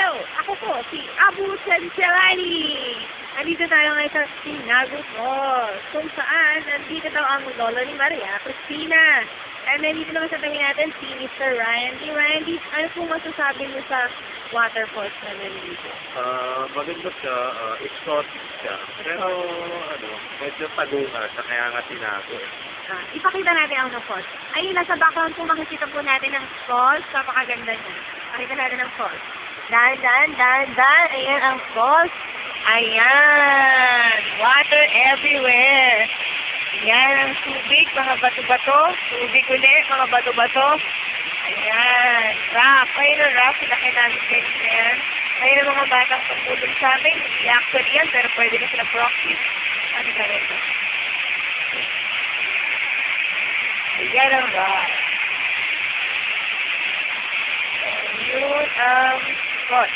Hello! Ako po, si Abu Senselani. Nandito tayo ngayon sa Sinago Falls, kung saan nandito daw ang lolo ni Maria Cristina. And nandito naman sa tabi natin si Mr. Randy. Randy, ano po masasabi mo sa waterfalls na nandito? Maganda siya, exotic siya. Pero, medyo tagunga siya, kaya nga tinago eh. Ipakita natin ang falls. Ayun, nasa background po makikita po natin ang falls. Kapakaganda niya. Pakita natin ang falls. Dan. Ayan ang falls. Ayan. Water everywhere. Ayan ang tubig, mga bato-bato. Tubig ulit, mga bato-bato. Ayan. Rock. Ayun ang rock. Pinakita namin sa inyo na yan. Ayun ang mga batang pagpulong sa amin. I-actually yan, pero pwede na sila proxy. Ano ka rin? Ayan ang rock. Yun ang spot.